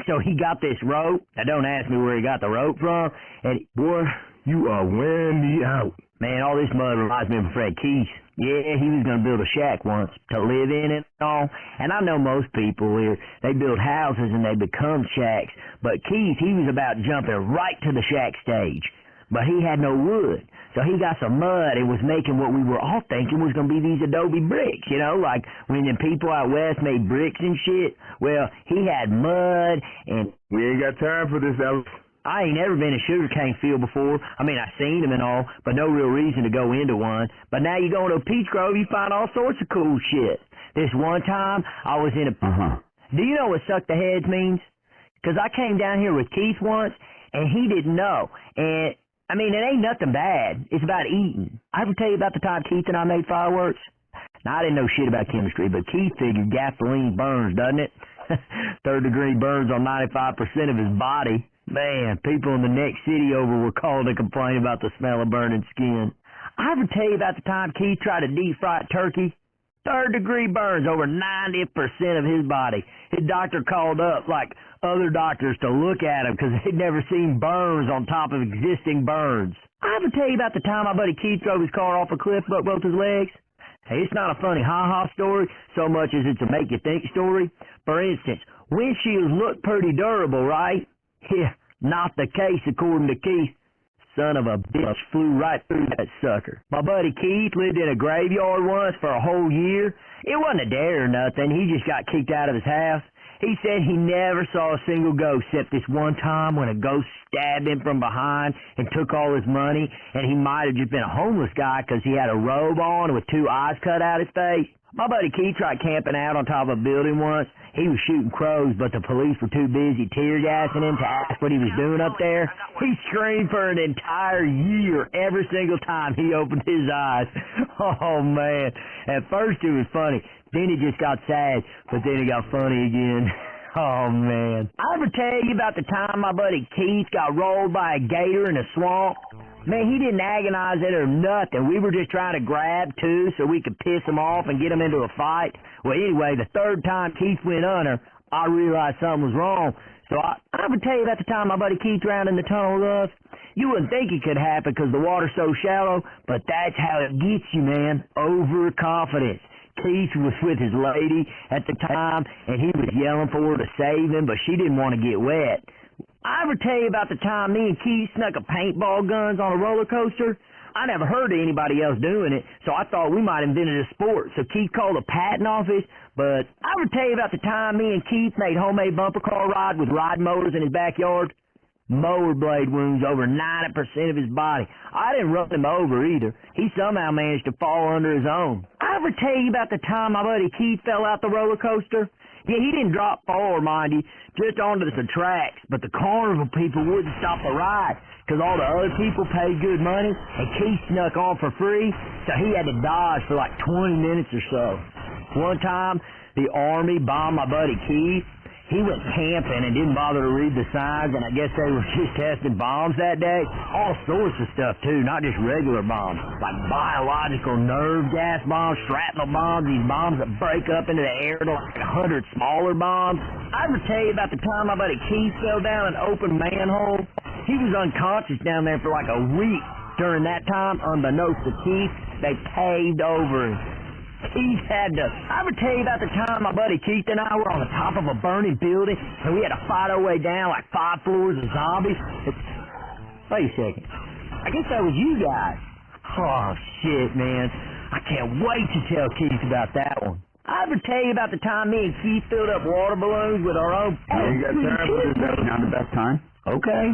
So he got this rope. Now, don't ask me where he got the rope from. And, boy, you are wearing me out. Man, all this mud reminds me of Fred Keith. Yeah, he was going to build a shack once to live in it and all. And I know most people here, they build houses and they become shacks. But Keith, he was about jumping right to the shack stage. But he had no wood. So he got some mud and was making what we were all thinking was going to be these adobe bricks, you know, like when the people out west made bricks and shit. Well, he had mud and... We ain't got time for this, Ellis. I ain't never been in a sugarcane field before. I mean, I seen them and all, but no real reason to go into one. But now you go into a peach grove, you find all sorts of cool shit. This one time, I was in a... Do you know what suck the heads means? Because I came down here with Keith once, and he didn't know. And, I mean, it ain't nothing bad. It's about eating. I ever tell you about the time Keith and I made fireworks? Now, I didn't know shit about chemistry, but Keith figured gasoline burns, doesn't it? Third-degree burns on 95% of his body. Man, people in the next city over were called to complain about the smell of burning skin. I ever tell you about the time Keith tried to deep-fry a turkey? Third-degree burns over 90% of his body. His doctor called up, like other doctors, to look at him because they'd never seen burns on top of existing burns. I ever tell you about the time my buddy Keith drove his car off a cliff but broke both his legs? Hey, it's not a funny ha-ha story so much as it's a make-you-think story. For instance, windshields look pretty durable, right? Yeah, not the case according to Keith. Son of a bitch flew right through that sucker. My buddy Keith lived in a graveyard once for a whole year. It wasn't a dare or nothing. He just got kicked out of his house. He said he never saw a single ghost except this one time when a ghost stabbed him from behind and took all his money, and he might have just been a homeless guy because he had a robe on with two eyes cut out his face. My buddy Keith tried camping out on top of a building once. He was shooting crows, but the police were too busy tear gassing him to ask what he was doing up there. He screamed for an entire year every single time he opened his eyes. Oh, man. At first it was funny. Then it just got sad, but then it got funny again. Oh, man. I ever tell you about the time my buddy Keith got rolled by a gator in a swamp? Man, he didn't agonize it or nothing. We were just trying to grab two so we could piss him off and get him into a fight. Well, anyway, the third time Keith went under, I realized something was wrong. So I ever tell you about the time my buddy Keith drowned in the tunnel of? You wouldn't think it could happen because the water's so shallow, but that's how it gets you, man. Overconfidence. Keith was with his lady at the time, and he was yelling for her to save him, but she didn't want to get wet. I ever tell you about the time me and Keith snuck a paintball guns on a roller coaster? I never heard of anybody else doing it, so I thought we might have invented a sport. So Keith called the patent office, but I ever tell you about the time me and Keith made homemade bumper car ride with ride motors in his backyard? Mower blade wounds over 90% of his body. I didn't run him over either. He somehow managed to fall under his own. I ever tell you about the time my buddy Keith fell out the roller coaster? Yeah, he didn't drop forward, mind you, just onto some tracks, but the carnival people wouldn't stop the ride because all the other people paid good money, and Keith snuck on for free, so he had to dodge for like 20 minutes or so. One time, the Army bombed my buddy Keith. He went camping and didn't bother to read the signs, and I guess they were just testing bombs that day. All sorts of stuff, too, not just regular bombs, like biological nerve gas bombs, shrapnel bombs, these bombs that break up into the air to like 100 smaller bombs. I ever tell you about the time my buddy Keith fell down an open manhole? He was unconscious down there for like a week. During that time, unbeknownst to Keith, they paved over him. Keith had to... I ever tell you about the time my buddy Keith and I were on the top of a burning building and we had to fight our way down like 5 floors of zombies? Wait a second. I guess that was you guys. Oh, shit, man. I can't wait to tell Keith about that one. I ever tell you about the time me and Keith filled up water balloons with our own... You got time for this? That was not the best time. Okay.